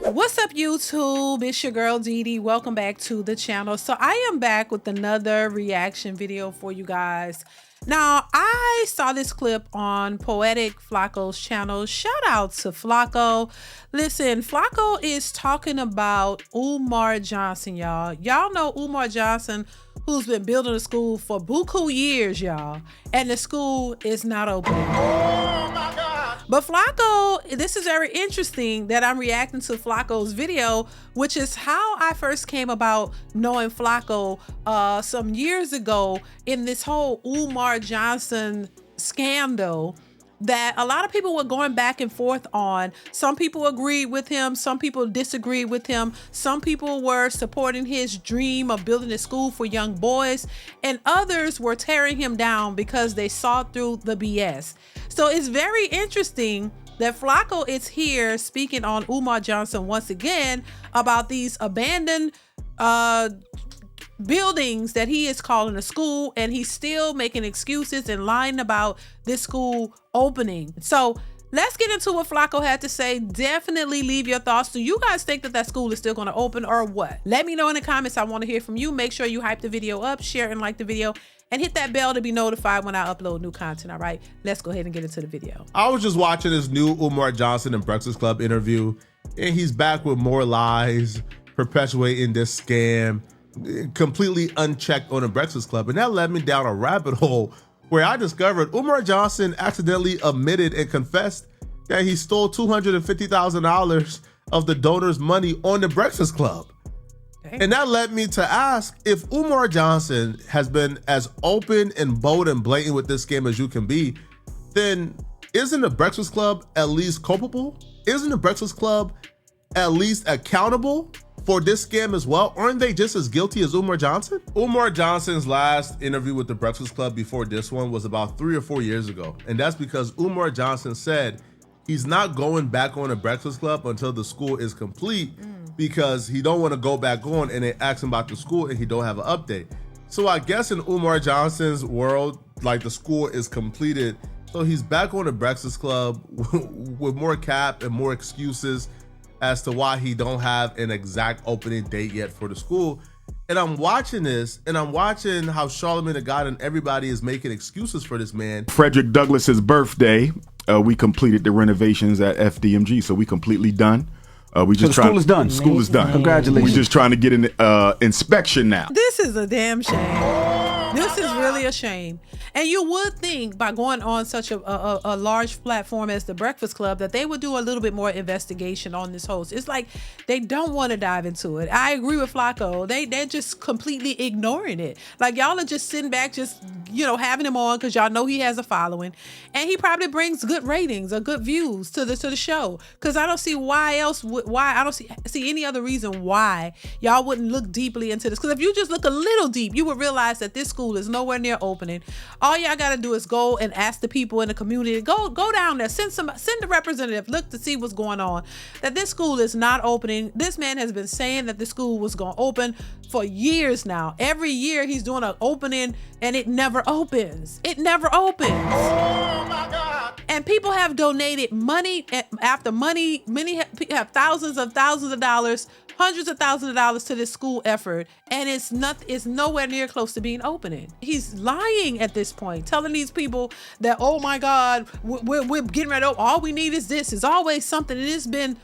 What's up, YouTube? It's your girl DeeDee. Welcome back to the channel. So I am back with another reaction video for you guys. Now, I saw this clip on Poetic Flacco's channel. Shout out to Flacco. Listen, Flacco is talking about Umar Johnson, y'all. Y'all know Umar Johnson, who's been building a school for buku years, y'all. And the school is not open. Oh my God. But Flacco, this is very interesting that I'm reacting to Flacco's video, which is how I first came about knowing Flacco some years ago in this whole Umar Johnson scandal that a lot of people were going back and forth on. Some people agreed with him, some people disagreed with him, some people were supporting his dream of building a school for young boys, and others were tearing him down because they saw through the BS. So it's very interesting that Flacco is here speaking on Umar Johnson once again about these abandoned buildings that he is calling a school, and he's still making excuses and lying about this school opening. So let's get into what Flacco had to say. Definitely leave your thoughts. Do you guys think that that school is still going to open or what? Let me know in the comments. I want to hear from you. Make sure you hype the video up, share and like the video, and hit that bell to be notified when I upload new content. All right, let's go ahead and get into the video. I was just watching this new Umar Johnson and Breakfast Club interview, and he's back with more lies, perpetuating this scam, completely unchecked on the Breakfast Club. And that led me down a rabbit hole where I discovered Umar Johnson accidentally admitted and confessed that he stole $250,000 of the donors' money on the Breakfast Club. Dang. And that led me to ask, if Umar Johnson has been as open and bold and blatant with this scam as you can be, then isn't the Breakfast Club at least culpable? Isn't the Breakfast Club at least accountable for this scam as well? Aren't they just as guilty as Umar Johnson? Umar Johnson's last interview with the Breakfast Club before this one was about 3 or 4 years ago. And that's because Umar Johnson said he's not going back on the Breakfast Club until the school is complete, because he don't want to go back on and they ask him about the school and he don't have an update. So I guess in Umar Johnson's world, like, the school is completed. So he's back on the Breakfast Club with more cap and more excuses as to why he don't have an exact opening date yet for the school. And I'm watching this, and I'm watching how Charlamagne the God and everybody is making excuses for this man. Frederick Douglass's birthday, we completed the renovations at FDMG, so we completely done. We just so the school is done. School is done. Congratulations. We're just trying to get an inspection now. This is a damn shame. This is really a shame. And you would think by going on such a large platform as the Breakfast Club that they would do a little bit more investigation on this host. It's like they don't want to dive into it. I agree with Flacco. They're just completely ignoring it. Like, y'all are just sitting back, just, you know, having him on because y'all know he has a following, and he probably brings good ratings or good views to the show. Because I don't see why else. Why I don't see any other reason why y'all wouldn't look deeply into this. Because if you just look a little deep, you would realize that this school is nowhere near opening. All y'all gotta do is go and ask the people in the community. Go down there, send a representative, look to see what's going on. That this school is not opening. This man has been saying that the school was gonna open for years now. Every year he's doing an opening and it never opens. It never opens. Oh my God. And people have donated money after money. Many have thousands of dollars, hundreds of thousands of dollars to this school effort, and it's nowhere near close to being opening. He's lying at this point, telling these people that, oh my God, we're getting ready to open. All we need is this. It's always something. And it's been,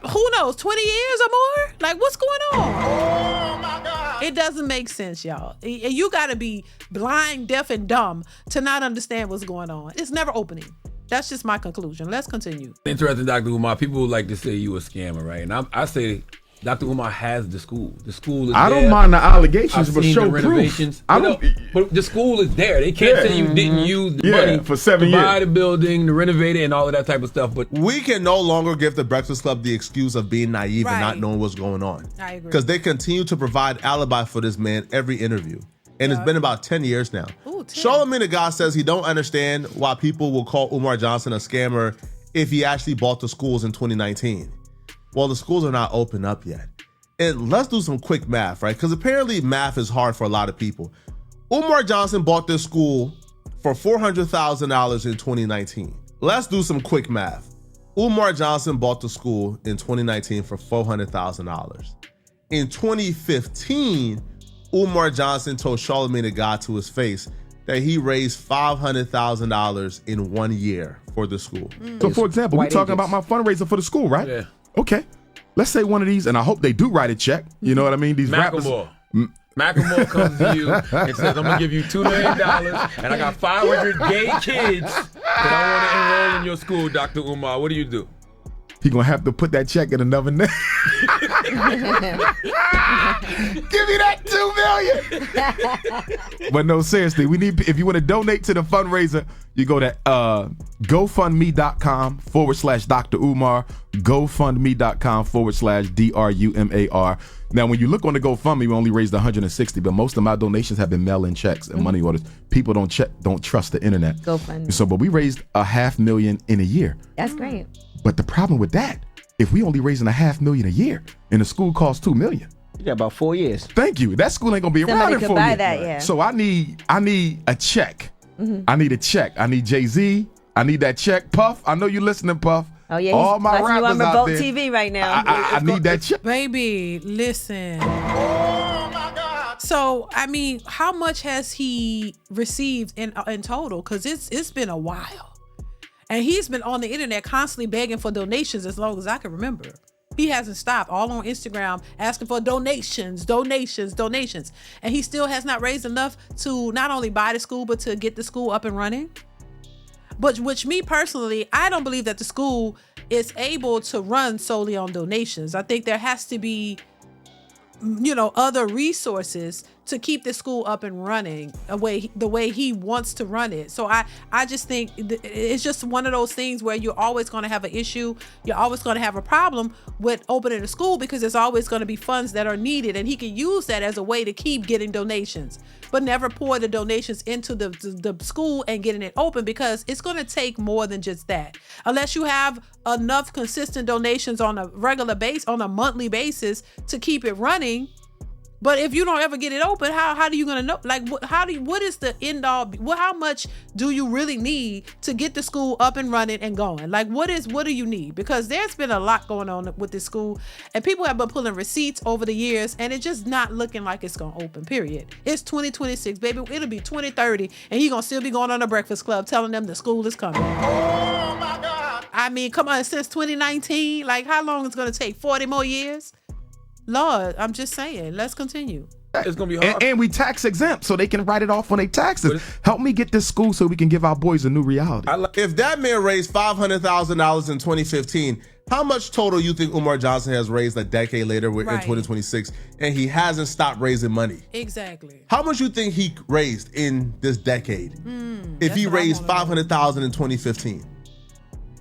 who knows, 20 years or more? Like, what's going on? Oh my God. It doesn't make sense, y'all. You gotta be blind, deaf, and dumb to not understand what's going on. It's never opening. That's just my conclusion. Let's continue. Interesting, Dr. Umar. People would like to say you a scammer, right? And I say Dr. Umar has the school. The school is I there. don't mind the allegations, I've but seen show the renovations. proof. But the school is there. They can't say you didn't use the money for 7 to buy years. the building, to renovate it, and all of that type of stuff. But We can no longer give the Breakfast Club the excuse of being naive and not knowing what's going on. I agree. Because they continue to provide alibi for this man every interview. And it's been about 10 years now. Ooh, 10. Charlamagne the God says he don't understand why people will call Umar Johnson a scammer if he actually bought the schools in 2019. Well, the schools are not open up yet. And let's do some quick math, right? Because apparently math is hard for a lot of people. Umar Johnson bought this school for $400,000 in 2019. Let's do some quick math. Umar Johnson bought the school in 2019 for $400,000. In 2015, Umar Johnson told Charlamagne the God to his face that he raised $500,000 in 1 year for the school. So, for example, we're talking about my fundraiser for the school, right? Yeah. Okay. Let's say one of these, and I hope they do write a check. You know what I mean? These rappers. Macklemore comes to you and says, I'm going to give you $2 million, and I got 500 gay kids that I want to enroll in your school, Dr. Umar. What do you do? He gonna have to put that check in another name. Give me that $2 million. But no, seriously, we need. If you want to donate to the fundraiser, you go to GoFundMe.com/Dr. Umar. GoFundMe.com/DRUMAR. Now, when you look on the GoFundMe, we only raised 160, but most of my donations have been mail-in checks and money orders. People don't trust the internet. GoFundMe. So, but we raised $500,000 in a year. That's great. But the problem with that, if we only raising $500,000 a year, and the school costs $2 million. You got about 4 years. Thank you. That school ain't gonna be Somebody around in could 4 buy years. that, yeah. So I need a check. I need a check. I need Jay-Z. I need that check. Puff, I know you listening, Puff. Oh yeah, all my he's watching rappers you on out Revolt there. TV right now. I need that check. Baby, listen. So, I mean, how much has he received in total? Because it's been a while. And he's been on the internet constantly begging for donations as long as I can remember. He hasn't stopped, all on Instagram, asking for donations. And he still has not raised enough to not only buy the school, but to get the school up and running. But which me personally, I don't believe that the school is able to run solely on donations. I think there has to be, other resources to keep the school up and running the way he wants to run it. So I just think it's just one of those things where you're always going to have an issue. You're always going to have a problem with opening a school because there's always going to be funds that are needed, and he can use that as a way to keep getting donations, but never pour the donations into the school and getting it open, because it's going to take more than just that. Unless you have enough consistent donations on a regular base, on a monthly basis to keep it running. But if you don't ever get it open, how are you gonna know? Like, what is the end all? How much do you really need to get the school up and running and going? Like, what do you need? Because there's been a lot going on with this school, and people have been pulling receipts over the years, and it's just not looking like it's gonna open. Period. It's 2026, baby. It'll be 2030, and he gonna still be going on the Breakfast Club telling them the school is coming. Oh my God! I mean, come on, since 2019, like, how long is it gonna take? 40 more years? Lord, I'm just saying, let's continue. It's gonna be hard. And we tax exempt, so they can write it off on their taxes. Help me get this school so we can give our boys a new reality. If that man raised $500,000 in 2015, how much total you think Umar Johnson has raised a decade later in 2026, and he hasn't stopped raising money? Exactly. How much you think he raised in this decade if he raised $500,000 in 2015?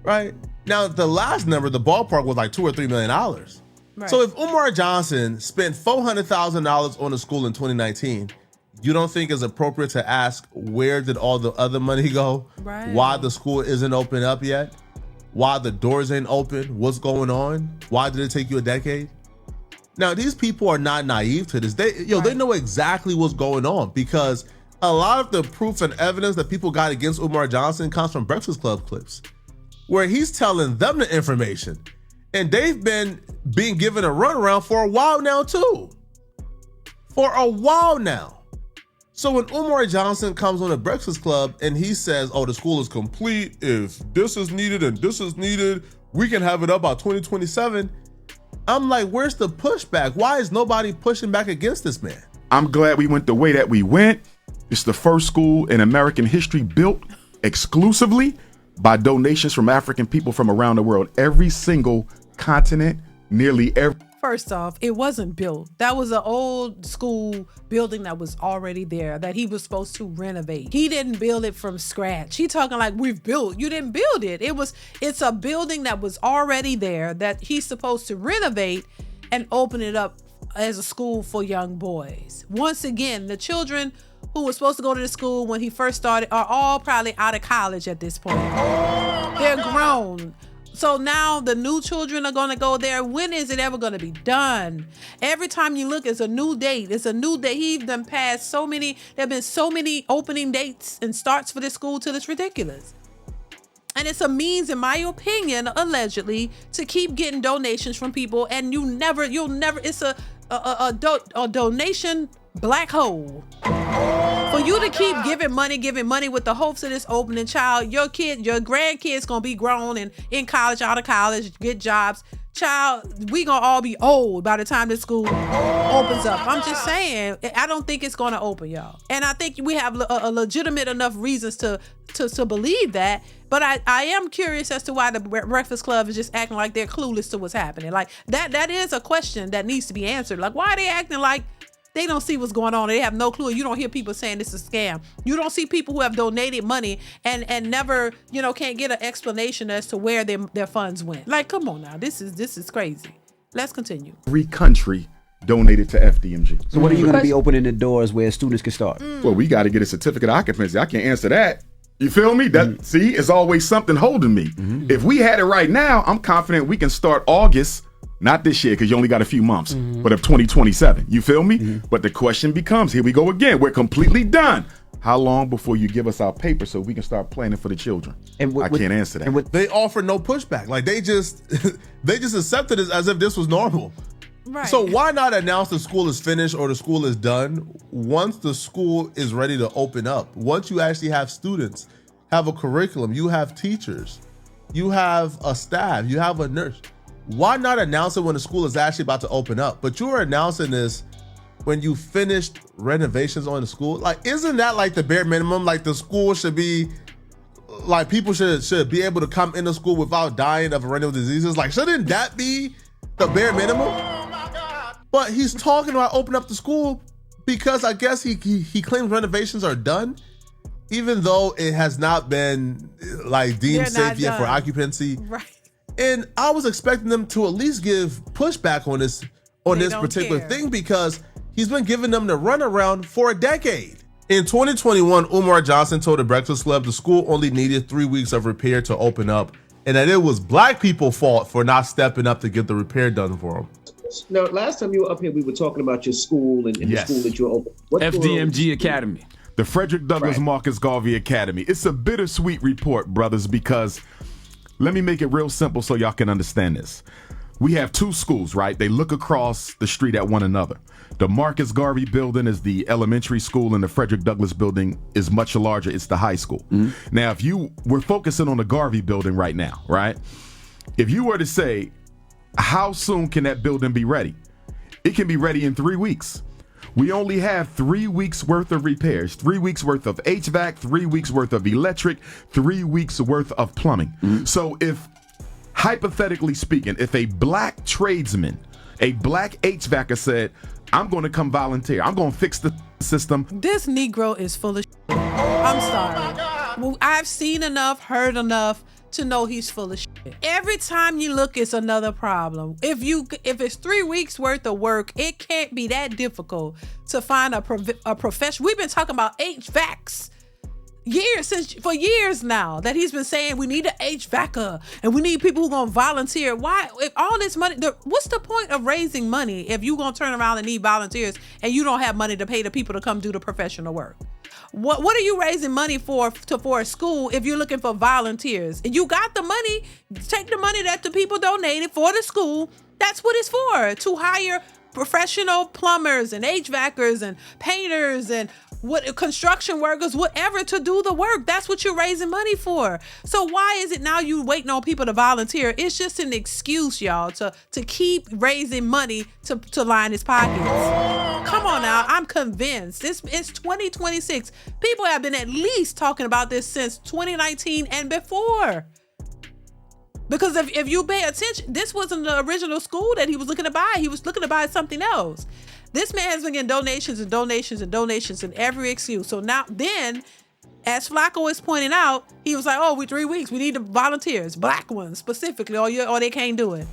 Right? Now, the last number, the ballpark was like $2 or $3 million. Right. So if Umar Johnson spent $400,000 on the school in 2019, you don't think it's appropriate to ask, where did all the other money go? Right. Why the school isn't open up yet? Why the doors ain't open? What's going on? Why did it take you a decade? Now, these people are not naive to this. They know exactly what's going on, because a lot of the proof and evidence that people got against Umar Johnson comes from Breakfast Club clips, where he's telling them the information. And they've been being given a runaround for a while now, too. For a while now. So when Umar Johnson comes on the Breakfast Club and he says, oh, the school is complete, if this is needed and this is needed, we can have it up by 2027. I'm like, where's the pushback? Why is nobody pushing back against this man? I'm glad we went the way that we went. It's the first school in American history built exclusively by donations from African people from around the world. Every single continent, nearly every. First off, it wasn't built. That was an old school building that was already there that he was supposed to renovate. He didn't build it from scratch. He talking like, we've built. You didn't build it. It's a building that was already there that he's supposed to renovate and open it up as a school for young boys. Once again, the children who were supposed to go to the school when he first started are all probably out of college at this point. They're grown. So now the new children are going to go there. When is it ever going to be done? Every time you look, it's a new date. It's a new date. He's done passed there have been so many opening dates and starts for this school till it's ridiculous. And it's a means, in my opinion, allegedly, to keep getting donations from people, and you'll never, it's a donation black hole. For you to keep giving money with the hopes of this opening, child, your grandkids gonna be grown and in college, out of college, get jobs. Child, we gonna all be old by the time this school opens up. I'm just saying, I don't think it's gonna open, y'all. And I think we have a legitimate enough reasons to believe that. But I am curious as to why the Breakfast Club is just acting like they're clueless to what's happening. Like that is a question that needs to be answered. Like, why are they acting like they don't see what's going on? They have no clue. You don't hear people saying this is a scam. You don't see people who have donated money and never, can't get an explanation as to where their funds went. Like, come on now. This is crazy. Let's continue. Every country donated to FDMG. So what are you going to be opening the doors where students can start? Well, we got to get a certificate of occupancy. I can't answer that. You feel me? That see, it's always something holding me. If we had it right now, I'm confident we can start August. Not this year, because you only got a few months, but of 2027. You feel me? But the question becomes, here we go again. We're completely done. How long before you give us our paper so we can start planning for the children? I can't answer that. They offer no pushback. Like they just accepted it as if this was normal. Right. So why not announce the school is finished or the school is done once the school is ready to open up? Once you actually have students, have a curriculum, you have teachers, you have a staff, you have a nurse. Why not announce it when the school is actually about to open up? But you're announcing this when you finished renovations on the school. Like, isn't that like the bare minimum? Like the school should be, like people should be able to come into school without dying of renal diseases. Like, shouldn't that be the bare minimum? But he's talking about opening up the school because I guess he claims renovations are done, even though it has not been like deemed safe yet for occupancy. Right. And I was expecting them to at least give pushback on this particular thing, because he's been giving them the runaround for a decade. In 2021, Umar Johnson told the Breakfast Club the school only needed 3 weeks of repair to open up, and that it was black people's fault for not stepping up to get the repair done for them. Now, last time you were up here, we were talking about your school and the school that you opened. FDMG Academy. The Frederick Douglass Marcus Garvey Academy. It's a bittersweet report, brothers, because let me make it real simple so y'all can understand this. We have two schools, right? They look across the street at one another. The Marcus Garvey building is the elementary school, and the Frederick Douglass building is much larger. It's the high school. Now, we're focusing on the Garvey building right now, right? If you were to say, how soon can that building be ready? It can be ready in 3 weeks. We only have 3 weeks worth of repairs, 3 weeks worth of HVAC, 3 weeks worth of electric, 3 weeks worth of plumbing. So if, hypothetically speaking, if a black tradesman, a black HVACer said, I'm going to come volunteer, I'm going to fix the system. This Negro is full of shit. I'm sorry. Well, I've seen enough, heard enough to know he's full of shit. Every time you look, it's another problem. If it's 3 weeks worth of work, it can't be that difficult to find a profession. We've been talking about HVACs for years now, that he's been saying we need an HVACer and we need people who are going to volunteer. Why, if all this money, what's the point of raising money if you're going to turn around and need volunteers and you don't have money to pay the people to come do the professional work? What are you raising money for a school if you're looking for volunteers? And you got the money, take the money that the people donated for the school. That's what it's for, to hire professional plumbers and HVACers and painters and construction workers, whatever, to do the work. That's what you're raising money for. So why is it now you waiting on people to volunteer? It's just an excuse, y'all, to keep raising money to line his pockets. Come on now, I'm convinced. It's 2026. People have been at least talking about this since 2019 and before. Because if you pay attention, this wasn't the original school that he was looking to buy. He was looking to buy something else. This man has been getting donations and donations and donations and every excuse. So now then, as Flacco is pointing out, he was like, we 3 weeks. We need the volunteers, black ones specifically, or they can't do it.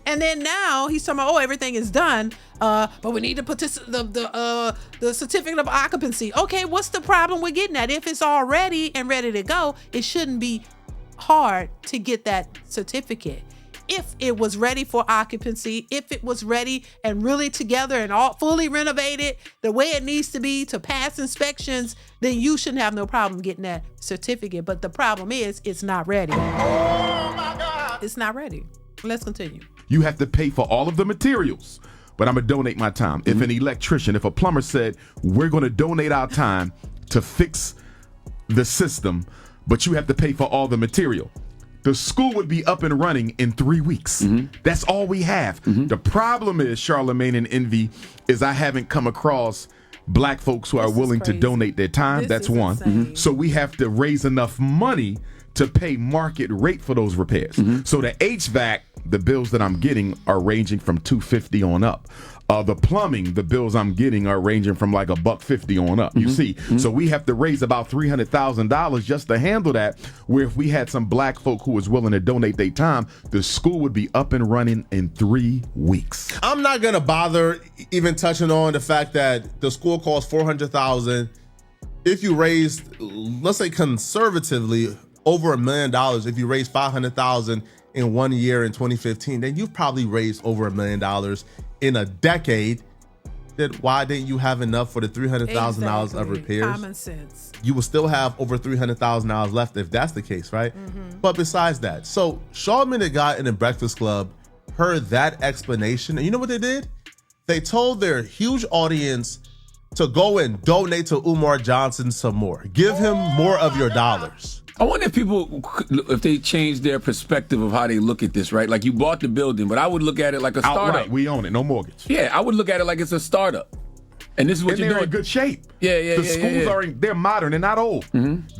And then now he's talking about, everything is done, but we need the certificate of occupancy. Okay, what's the problem with getting that? If it's all ready and ready to go, it shouldn't be hard to get that certificate. if it was ready for occupancy, if it was ready and really together and all fully renovated the way it needs to be to pass inspections, then you shouldn't have no problem getting that certificate. But the problem is it's not ready. Oh my God. It's not ready. Let's continue. You have to pay for all of the materials, but I'm gonna donate my time. If an electrician, if a plumber said, we're gonna donate our time to fix the system, but you have to pay for all the material, the school would be up and running in 3 weeks. That's all we have. The problem is, Charlemagne and Envy, is I haven't come across black folks who are willing to donate their time. That's one. Insane. So we have to raise enough money to pay market rate for those repairs. So the HVAC, the bills that I'm getting are ranging from $250 on up. The plumbing, the bills I'm getting are ranging from like $150 on up. You see, so we have to raise about $300,000 just to handle that. Where if we had some black folk who was willing to donate their time, the school would be up and running in 3 weeks. I'm not gonna bother even touching on the fact that the school costs $400,000. If you raised, let's say conservatively, over $1 million, if you raise $500,000 in 1 year in 2015, then you've probably raised over $1 million in a decade. Then why didn't you have enough for the $300,000 of repairs? Common sense. You will still have over $300,000 left if that's the case, right? But besides that, so Charlamagne the Guy in the Breakfast Club heard that explanation, and you know what they did? They told their huge audience to go and donate to Umar Johnson some more. Give him more of your dollars. I wonder if people, if they change their perspective of how they look at this, right? Like you bought the building, but I would look at it like a startup. Outright, we own it, no mortgage. Yeah, I would look at it like it's a startup. And this is what And you're they're doing. in good shape. Yeah. The schools they're modern, they're not old.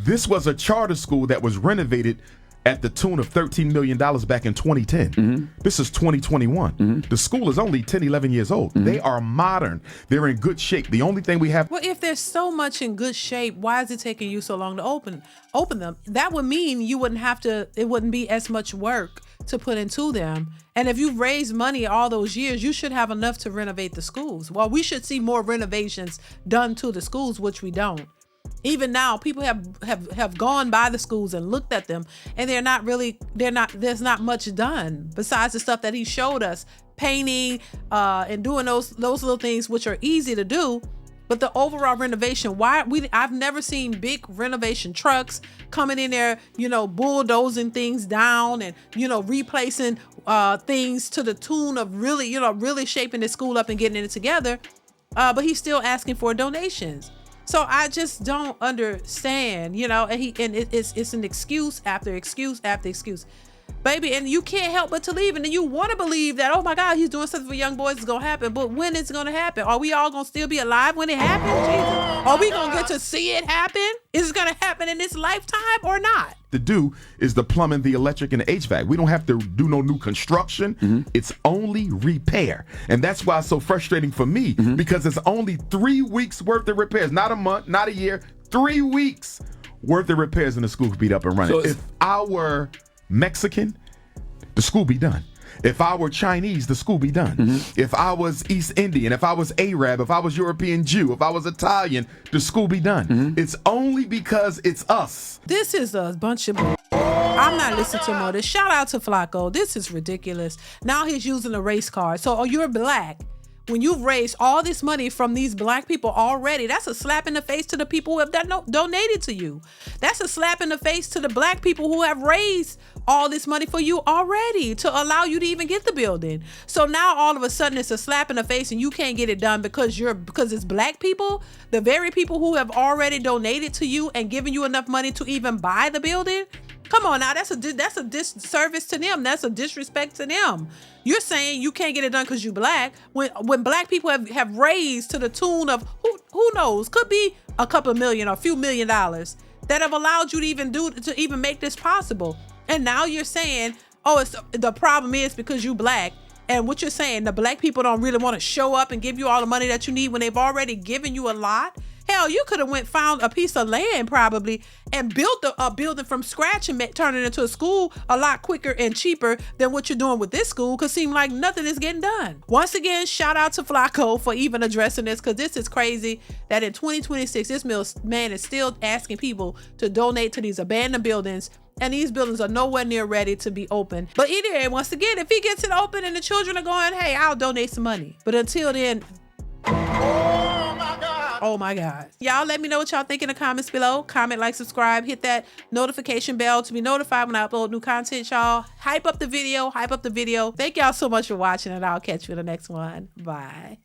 This was a charter school that was renovated at the tune of $13 million back in 2010. This is 2021. The school is only 10, 11 years old. They are modern. They're in good shape. The only thing we have... Well, if they're so much in good shape, why is it taking you so long to open them? That would mean you wouldn't have to, it wouldn't be as much work to put into them. And if you've raised money all those years, you should have enough to renovate the schools. Well, we should see more renovations done to the schools, which we don't. Even now, people have gone by the schools and looked at them, and there's not much done besides the stuff that he showed us, painting and doing those little things which are easy to do. But the overall renovation, I've never seen big renovation trucks coming in there, bulldozing things down and, replacing things to the tune of really shaping the school up and getting it together. But he's still asking for donations. So I just don't understand, and it's an excuse after excuse after excuse. Baby, and you can't help but to leave. And then you want to believe that, oh my God, he's doing something for young boys, it's going to happen. But when it's going to happen? Are we all going to still be alive when it happens? Jesus? Are we going to get to see it happen? Is it going to happen in this lifetime or not? To do is the plumbing, the electric, and the HVAC. We don't have to do no new construction. It's only repair. And that's why it's so frustrating for me, because it's only 3 weeks worth of repairs, not a month, not a year, 3 weeks worth of repairs, and the school could be up and running. So if I were Mexican, the school be done. If I were Chinese, the school be done. If I was East Indian, if I was Arab, if I was European Jew, if I was Italian, the school be done. It's only because it's us. This is a bunch of I'm not listening to more of this. Shout out to Flacco. This is ridiculous. Now he's using a race card. So you're black. When you've raised all this money from these black people already, that's a slap in the face to the people who have donated to you. That's a slap in the face to the black people who have raised all this money for you already to allow you to even get the building. So now all of a sudden it's a slap in the face and you can't get it done because it's black people, the very people who have already donated to you and given you enough money to even buy the building. Come on now, that's a disservice to them. That's a disrespect to them. You're saying you can't get it done because you black when black people have raised to the tune of who knows, could be a couple of million or a few $1 million that have allowed you to even make this possible. And now you're saying, the problem is because you black. And what you're saying, the black people don't really want to show up and give you all the money that you need when they've already given you a lot. Hell, you could have found a piece of land probably and built a building from scratch and turn it into a school a lot quicker and cheaper than what you're doing with this school, because it seems like nothing is getting done. Once again, shout out to Flacco for even addressing this, because this is crazy that in 2026, this man is still asking people to donate to these abandoned buildings And these buildings are nowhere near ready to be open. But anyway, once again, if he gets it open and the children are going, hey, I'll donate some money. But until then, oh my God. Y'all let me know what y'all think in the comments below. Comment, like, subscribe, hit that notification bell to be notified when I upload new content, y'all. Hype up the video, hype up the video. Thank y'all so much for watching, and I'll catch you in the next one. Bye.